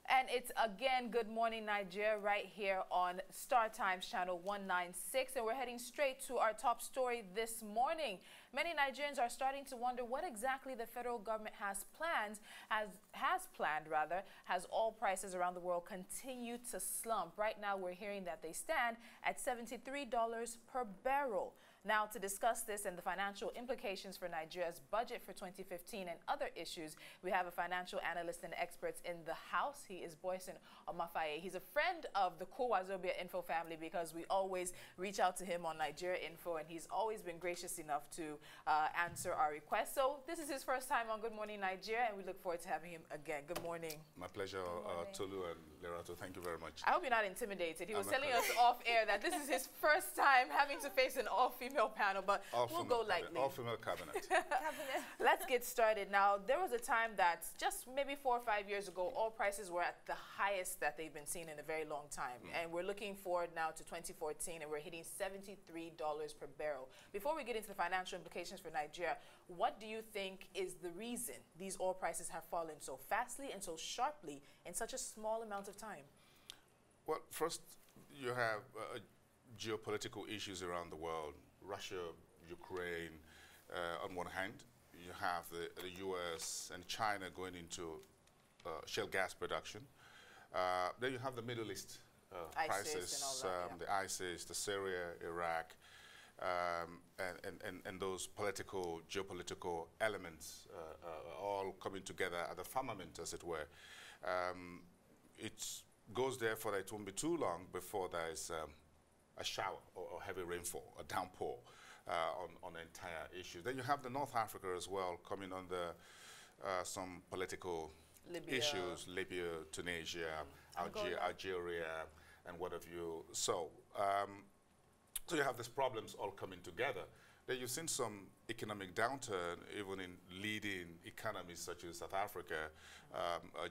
And it's again Good Morning Nigeria right here on Star Times channel 196, and we're heading straight to our top story this morning. Many Nigerians are starting to wonder what exactly the federal government has planned as oil prices around the world continue to slump. Right now we're hearing that they stand at $73 per barrel. Now, to discuss this and the financial implications for Nigeria's budget for 2015 and other issues, we have a financial analyst and experts in the house. He is Boason Omofaye. He's a friend of the Wazobia Info family because we always reach out to him on Nigeria Info, and he's always been gracious enough to answer our requests. So this is his first time on Good Morning Nigeria, and we look forward to having him again. Good morning. My pleasure, Tolu and Lerato. Thank you very much. I hope you're not intimidated. He was telling us off air that this is his first time having to face an all-female panel, but we'll go lightly. All-female cabinet. Let's get started. Now, there was a time that just maybe 4 or 5 years ago, oil prices were at the highest that they've been seen in a very long time. And we're looking forward now to 2014, and we're hitting $73 per barrel. Before we get into the financial implications for Nigeria, what do you think is the reason these oil prices have fallen so fastly and so sharply in such a small amount of time? Well, first, you have geopolitical issues around the world. Russia, Ukraine, on one hand. You have the U.S. and China going into shale gas production. Then you have the Middle East crisis, the ISIS, the Syria, Iraq, and those political, geopolitical elements all coming together at the firmament, as it were. It goes therefore that it won't be too long before there is a shower or heavy rainfall, a downpour on the entire issue. Then you have the North Africa as well coming under some political issues, Libya, Tunisia, Algeria, and what have you. So, so you have these problems all coming together. Then you've seen some economic downturn even in leading economies such as South Africa.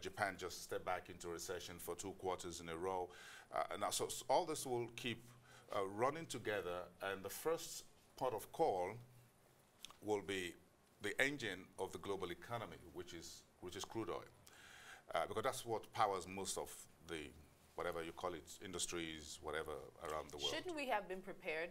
Japan just stepped back into recession for 2 quarters in a row. Now, so all this will keep running together, and the first port of call will be the engine of the global economy, which is crude oil, because that's what powers most of the, whatever you call it, industries, whatever, around the world. Shouldn't we have been prepared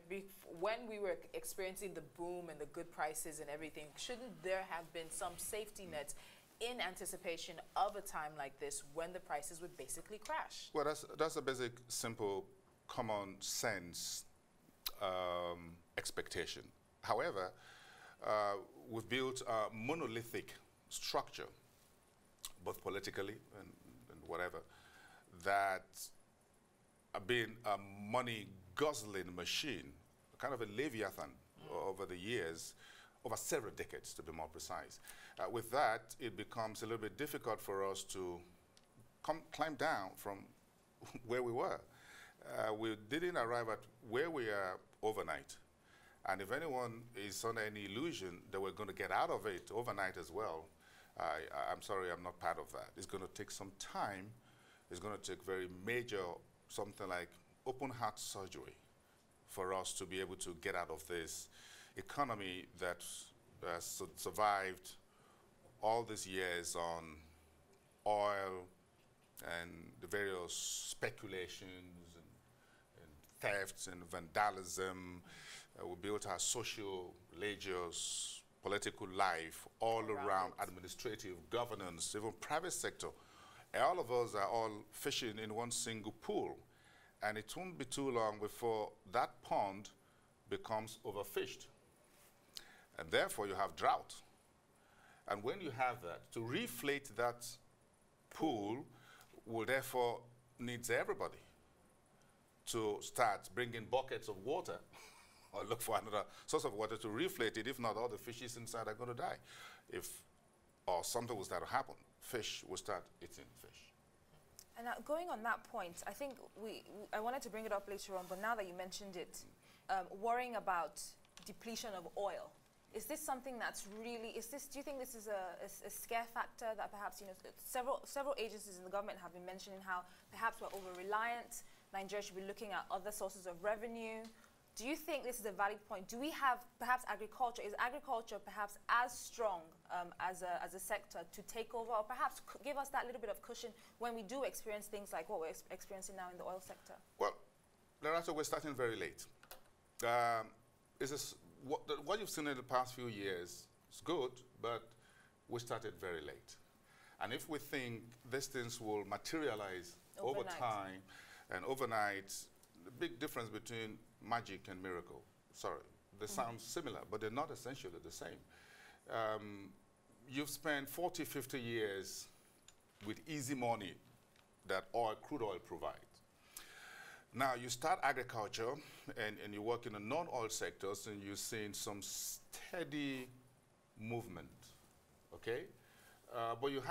when we were experiencing the boom and the good prices and everything? Shouldn't there have been some safety nets in anticipation of a time like this when the prices would basically crash? Well, that's a basic, simple, common sense expectation. However, we've built a monolithic structure, both politically and whatever, that have been a money-guzzling machine, kind of a leviathan over the years, over several decades to be more precise. With that, it becomes a little bit difficult for us to climb down from where we were. We didn't arrive at where we are overnight. And if anyone is under any illusion that we're going to get out of it overnight as well, I'm sorry, I'm not part of that. It's going to take some time. It's going to take very major, something like open heart surgery for us to be able to get out of this economy that survived all these years on oil and the various speculations and thefts and vandalism. We built our social, religious, political life all around administrative governance, even private sector. And all of us are all fishing in one single pool. And it won't be too long before that pond becomes overfished. And therefore you have drought. And when you have that, to reflate that pool will therefore needs everybody to start bringing buckets of water or look for another source of water to reflate it. If not, all the fishes inside are going to die. Or something will start to happen. Fish will start eating fish. And now, going on that point, I think I wanted to bring it up later on, but now that you mentioned it, worrying about depletion of oil. Is this something that's really, do you think this is a scare factor that perhaps, you know, several agencies in the government have been mentioning how perhaps we're over-reliant, Nigeria should be looking at other sources of revenue? Do you think this is a valid point? Do we have perhaps agriculture? Is agriculture perhaps as strong as a sector to take over, or perhaps give us that little bit of cushion when we do experience things like what we're experiencing now in the oil sector? Well, Lerato, we're starting very late. What you've seen in the past few years is good, but we started very late. And if we think these things will materialize over time and overnight, the big difference between magic and miracle, sorry, they sound similar, but they're not essentially the same. You've spent 40, 50 years with easy money that crude oil provides. Now you start agriculture and you work in the non-oil sectors and you're seeing some steady movement, okay? But you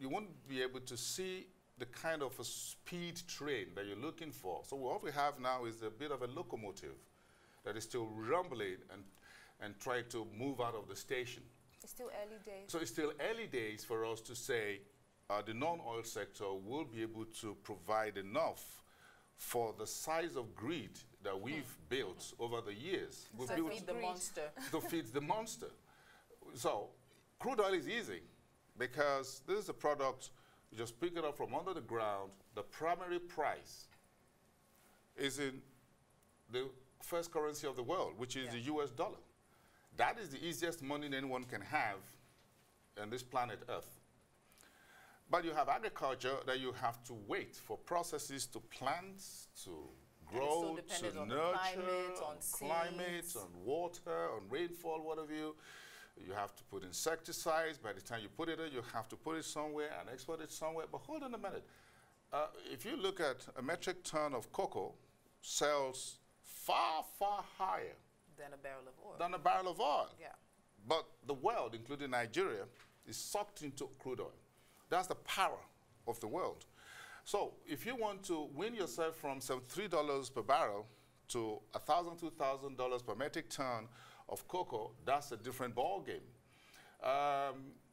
won't be able to see the kind of a speed train that you're looking for. So what we have now is a bit of a locomotive that is still rumbling and trying to move out of the station. It's still early days. So it's still early days for us to say the non-oil sector will be able to provide enough for the size of grid that we've built over the years. To feed the monster. To feed the monster. So crude oil is easy because this is a product, you just pick it up from under the ground. The primary price is in the first currency of the world, which is the US dollar. That is the easiest money anyone can have on this planet Earth. But you have agriculture that you have to wait for processes to plant, to grow, to nurture, on climate, on water, on rainfall, what have you. You have to put insecticides. By the time you put it in, you have to put it somewhere and export it somewhere. But hold on a minute. If you look at a metric ton of cocoa, sells far, far higher than a barrel of oil. Than a barrel of oil. Yeah. But the world, including Nigeria, is sucked into crude oil. That's the power of the world. So if you want to win yourself from $73 per barrel to $1,000, $2,000 per metric ton of cocoa, that's a different ball game.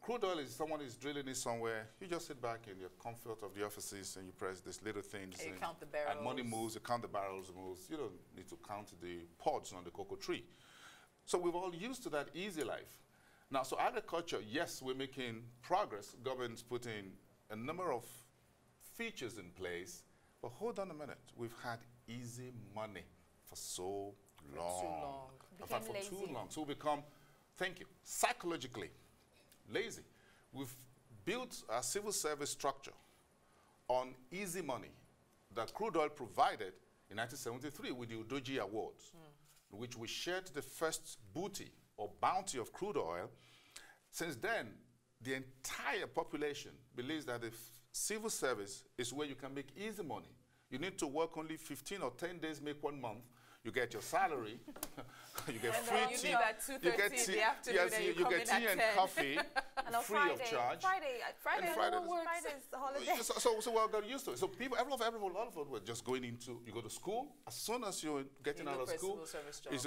Crude oil is someone is drilling it somewhere. You just sit back in your comfort of the offices and you press these little things. And you count the barrels. And money moves, you count the barrels moves. You don't need to count the pods on the cocoa tree. So we've all used to that easy life. Now, so agriculture, yes, we're making progress. Government's putting a number of features in place. But hold on a minute. We've had easy money for so long. Too long. In fact, for too long. So we become, thank you, psychologically lazy. We've built a civil service structure on easy money that crude oil provided in 1973 with the Udoji Awards, in which we shared the first booty or bounty of crude oil. Since then, the entire population believes that the civil service is where you can make easy money. You need to work only 15 or 10 days, make 1 month. You get your salary, you get free tea, you get tea, you get tea and coffee free of charge. Friday is the holiday. So we all got used to it. So people, a lot of us were just going into, you go to school, as soon as you're getting out of school, there's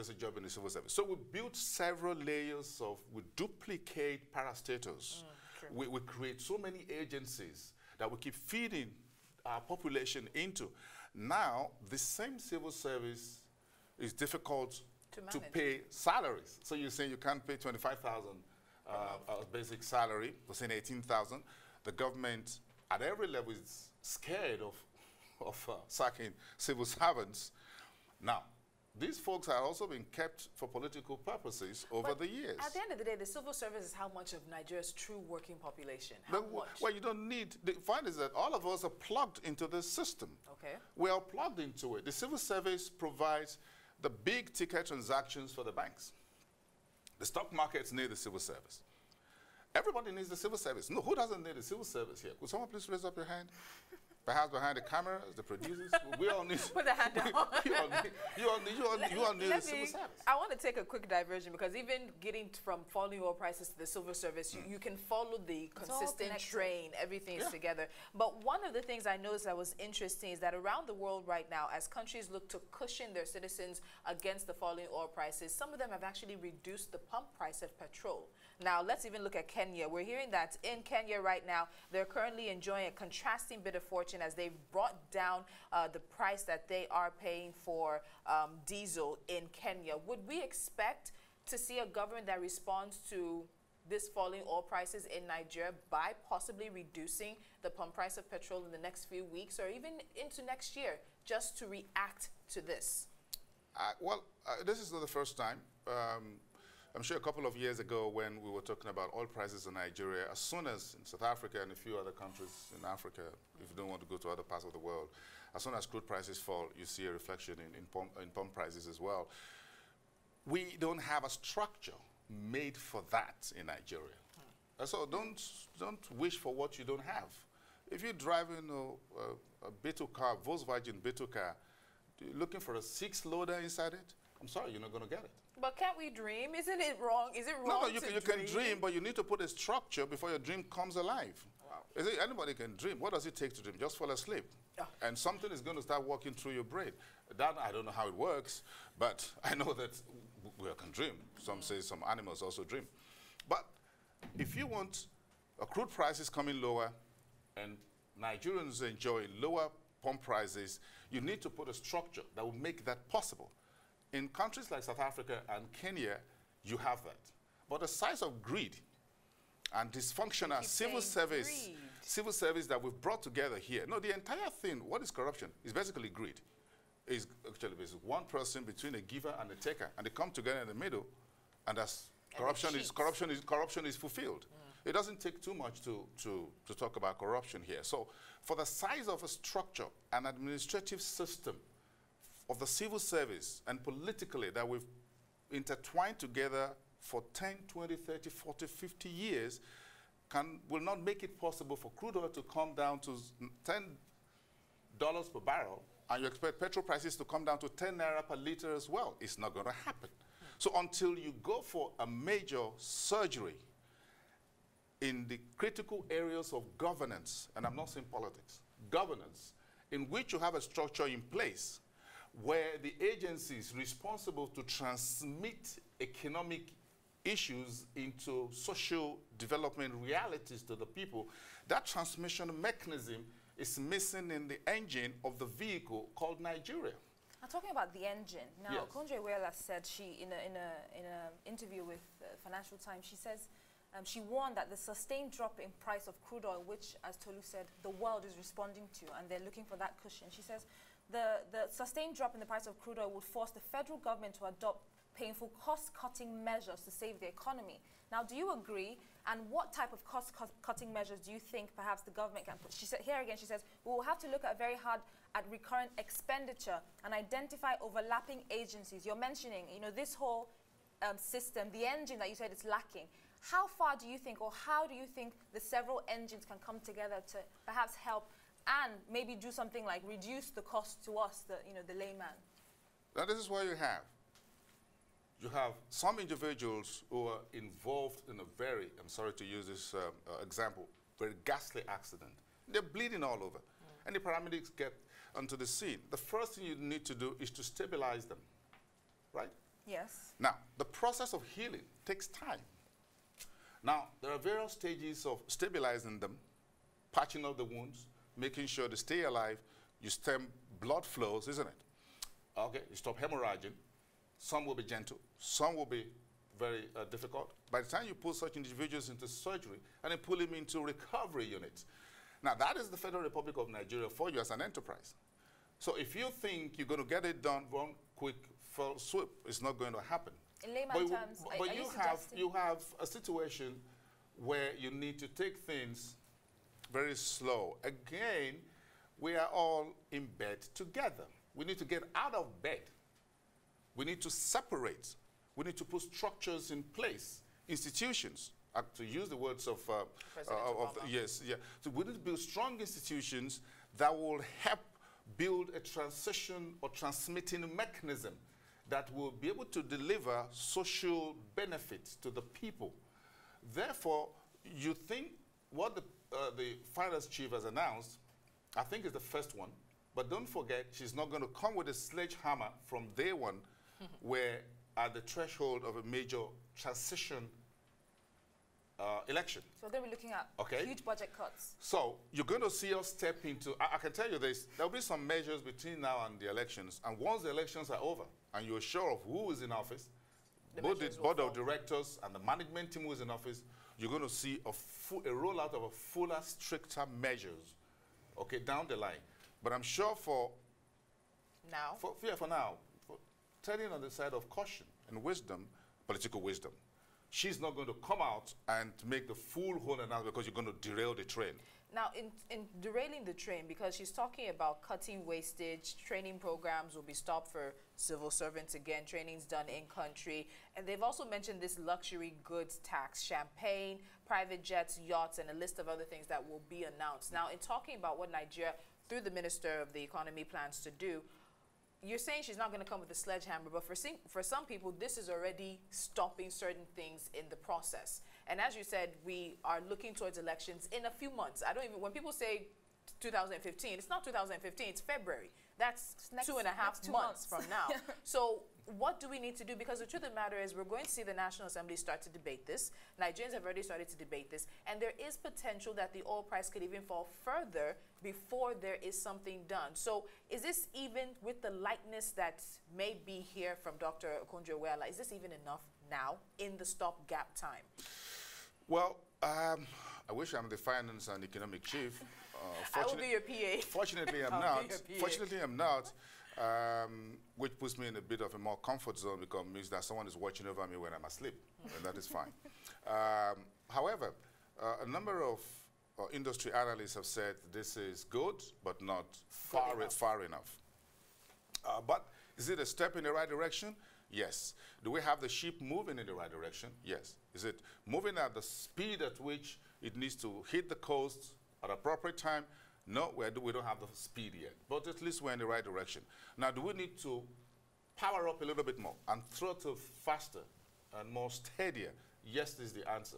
a job in the civil service. So we built several layers of, we duplicate parastatals. We create so many agencies that we keep feeding our population into. Now, the same civil service is difficult to pay salaries. So you're saying you can't pay $25,000 basic salary, we're saying $18,000. The government at every level is scared of sacking civil servants. Now, these folks are also being kept for political purposes over the years. At the end of the day, the civil service is how much of Nigeria's true working population? How much? Well, you don't need, the point is that all of us are plugged into the system. Okay. We are plugged into it. The civil service provides the big ticket transactions for the banks. The stock markets need the civil service. Everybody needs the civil service. No, who doesn't need the civil service here? Could someone please raise up your hand? Perhaps behind the cameras, the producers. We all need. Put the hand on. You all need the civil service. I want to take a quick diversion because even getting from falling oil prices to the civil service, you can follow the consistent train. Everything is together. But one of the things I noticed that was interesting is that around the world right now, as countries look to cushion their citizens against the falling oil prices, some of them have actually reduced the pump price of petrol. Now, let's even look at Kenya. We're hearing that in Kenya right now, they're currently enjoying a contrasting bit of fortune inflation as they've brought down the price that they are paying for diesel in Kenya. Would we expect to see a government that responds to this falling oil prices in Nigeria by possibly reducing the pump price of petrol in the next few weeks or even into next year, just to react to this? This is not the first time. I'm sure a couple of years ago when we were talking about oil prices in Nigeria, as soon as in South Africa and a few other countries in Africa, if you don't want to go to other parts of the world, as soon as crude prices fall, you see a reflection in pump prices as well. We don't have a structure made for that in Nigeria. So don't wish for what you don't have. If you're driving a Beetle car, Volkswagen Beetle car, looking for a 6-loader inside it, I'm sorry, you're not going to get it. But can't we dream? Isn't it wrong? Is it wrong No, you can dream, but you need to put a structure before your dream comes alive. Wow. Anybody can dream. What does it take to dream? Just fall asleep. Oh. And something is going to start walking through your brain. That, I don't know how it works, but I know that we can dream. Some say some animals also dream. But if you want crude prices coming lower and Nigerians enjoy lower pump prices, you need to put a structure that will make that possible. In countries like South Africa and Kenya, you have that. But the size of greed and dysfunctional civil service that we've brought together here. No, the entire thing, what is corruption? Is basically greed. It's actually basically one person between a giver and a taker, and they come together in the middle, and that's corruption is fulfilled. It doesn't take too much to talk about corruption here. So for the size of a structure, an administrative system of the civil service and politically that we've intertwined together for 10, 20, 30, 40, 50 years will not make it possible for crude oil to come down to $10 per barrel, and you expect petrol prices to come down to 10 naira per liter as well. It's not going to happen. So until you go for a major surgery in the critical areas of governance, and I'm not saying politics, governance, in which you have a structure in place where the agencies responsible to transmit economic issues into social development realities to the people, that transmission mechanism is missing in the engine of the vehicle called Nigeria. I'm talking about the engine. Now, yes. Konjo Iweala said in an interview with Financial Times, she says she warned that the sustained drop in price of crude oil, which, as Tolu said, the world is responding to, and they're looking for that cushion. She says the sustained drop in the price of crude oil would force the federal government to adopt painful cost-cutting measures to save the economy. Now, do you agree? And what type of cost-cutting measures do you think perhaps the government can put? She said, here again, she says, we will have to look very hard at recurrent expenditure and identify overlapping agencies. You're mentioning, this whole system, the engine that you said is lacking. How far do you think, or how do you think the several engines can come together to perhaps help and maybe do something like reduce the cost to us, the layman? Now, this is what you have. You have some individuals who are involved in a very, I'm sorry to use this example, very ghastly accident. They're bleeding all over. And the paramedics get onto the scene. The first thing you need to do is to stabilize them, right? Yes. Now, the process of healing takes time. Now, there are various stages of stabilizing them, patching up the wounds, making sure they stay alive. You stem blood flows, isn't it? Okay, you stop hemorrhaging. Some will be gentle, some will be very difficult. By the time you put such individuals into surgery and then pull them into recovery units. Now, that is the Federal Republic of Nigeria for you as an enterprise. So if you think you're going to get it done one quick fell swoop, it's not going to happen. In layman terms, but you have a situation where you need to take things very slow. Again, we are all in bed together. We need to get out of bed. We need to separate. We need to put structures in place, institutions. To use the words of yes, yeah. So we need to build strong institutions that will help build a transition or transmitting mechanism that will be able to deliver social benefits to the people. Therefore, you think what the finance chief has announced, I think is the first one. But don't forget, she's not going to come with a sledgehammer from day one. We're at the threshold of a major transition election. So they'll be looking at huge budget cuts. So you're going to see us step into, I can tell you this, there'll be some measures between now and the elections, and once the elections are over, and you're sure of who is in office, both the board of directors and the management team who is in office, you're going to see a rollout of a fuller, stricter measures, okay, down the line. But I'm sure for now, for now, turning on the side of caution and wisdom, political wisdom, she's not going to come out and make the full whole announcement because you're going to derail the train. Now, in derailing the train, because she's talking about cutting wastage, training programs will be stopped for civil servants again, training's done in country, and they've also mentioned this luxury goods tax, champagne, private jets, yachts, and a list of other things that will be announced. Now, in talking about what Nigeria, through the Minister of the Economy, plans to do, you're saying she's not going to come with a sledgehammer, but for some people, this is already stopping certain things in the process. And as you said, we are looking towards elections in a few months. I don't even, when people say 2015, it's not 2015, it's February. That's next, 2.5 months from now. So what do we need to do? Because the truth of the matter is we're going to see the National Assembly start to debate this. Nigerians have already started to debate this. And there is potential that the oil price could even fall further before there is something done. So is this even, with the lightness that may be here from Dr. Okonjo-Iweala, is this even enough now in the stopgap time? Well, I wish I'm the finance and economic chief. I will be your PA. Fortunately, I'm not. Fortunately, I'm not. Which puts me in a bit of a more comfort zone because it means that someone is watching over me when I'm asleep, and that is fine. However, a number of industry analysts have said this is good, but not far enough. But is it a step in the right direction? Yes. Do we have the ship moving in the right direction? Yes. Is it moving at the speed at which it needs to hit the coast at appropriate time? No, we don't have the speed yet, but at least we're in the right direction. Now, do we need to power up a little bit more and throttle faster and more steadier? Yes, is the answer.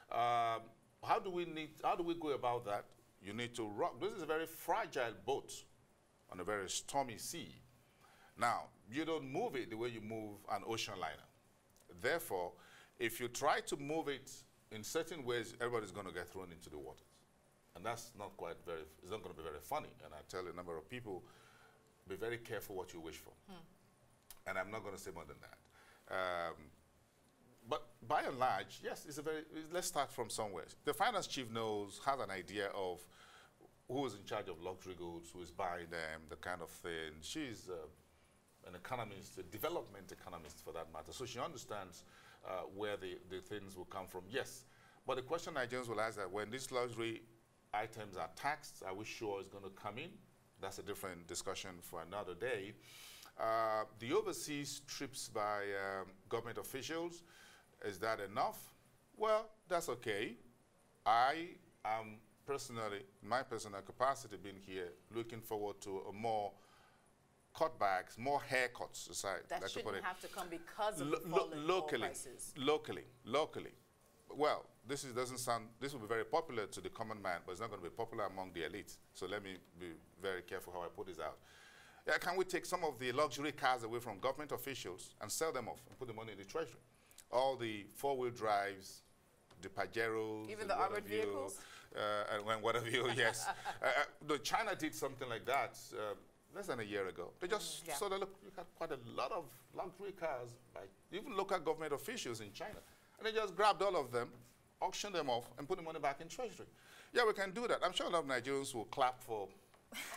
How do we go about that? You need to rock. This is a very fragile boat on a very stormy sea. Now, you don't move it the way you move an ocean liner. Therefore, if you try to move it in certain ways, everybody's going to get thrown into the waters. And that's not it's not going to be very funny. And I tell a number of people, be very careful what you wish for. And I'm not going to say more than that. But by and large, yes, let's start from somewhere. The finance chief has an idea of who is in charge of luxury goods, who is buying them, the kind of thing. She's an economist, a development economist for that matter. So she understands where the things will come from. Yes, but the question Nigerians will ask that when these luxury items are taxed, are we sure it's going to come in? That's a different discussion for another day. The overseas trips by government officials, is that enough? Well, that's okay. I am personally, in my personal capacity, being here, looking forward to a more cutbacks, more haircuts, that shouldn't have to come because of the falling oil prices. Locally. Well, this will be very popular to the common man, but it's not going to be popular among the elites. So let me be very careful how I put this out. Yeah, can we take some of the luxury cars away from government officials and sell them off and put the money in the treasury? All the four-wheel drives, the Pajeros, even the armored vehicles? And what have you, yes. China did something like that less than a year ago. They just sort of look at quite a lot of luxury cars by even local government officials in China. And they just grabbed all of them, auctioned them off, and put the money back in treasury. Yeah, we can do that. I'm sure a lot of Nigerians will clap for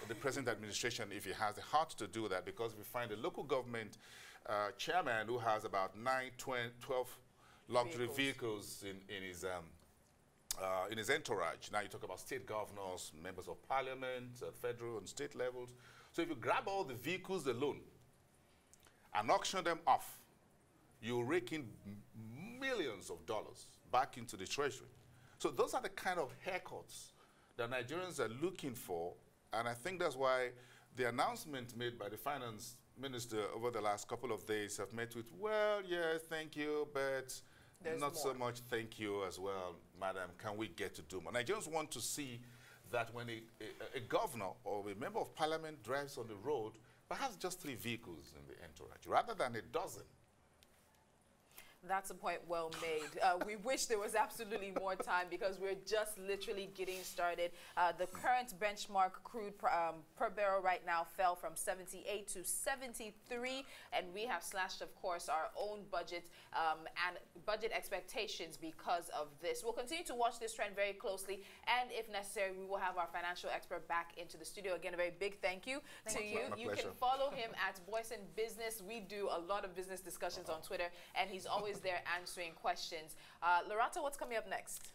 the present administration if he has the heart to do that, because we find a local government chairman who has about 12 luxury vehicles in his entourage. Now you talk about state governors, members of parliament, federal and state levels. So if you grab all the vehicles alone and auction them off, you rake in millions of dollars back into the treasury. So those are the kind of haircuts that Nigerians are looking for, and I think that's why the announcement made by the finance minister over the last couple of days have met with, well, yes, thank you, but not so much thank you as well, madam. Can we get to do more? Nigerians want to see that when a governor or a member of parliament drives on the road, perhaps just 3 vehicles in the entourage, rather than a dozen. That's a point well made. We wish there was absolutely more time because we're just literally getting started. The current benchmark crude per barrel right now fell from 78 to 73, and we have slashed, of course, our own budget and budget expectations because of this. We'll continue to watch this trend very closely, and if necessary, we will have our financial expert back into the studio. Again, a very big thank you to you. My You pleasure. can follow him at Boason Business. We do a lot of business discussions on Twitter, and he's always there answering questions. Lorata, what's coming up next?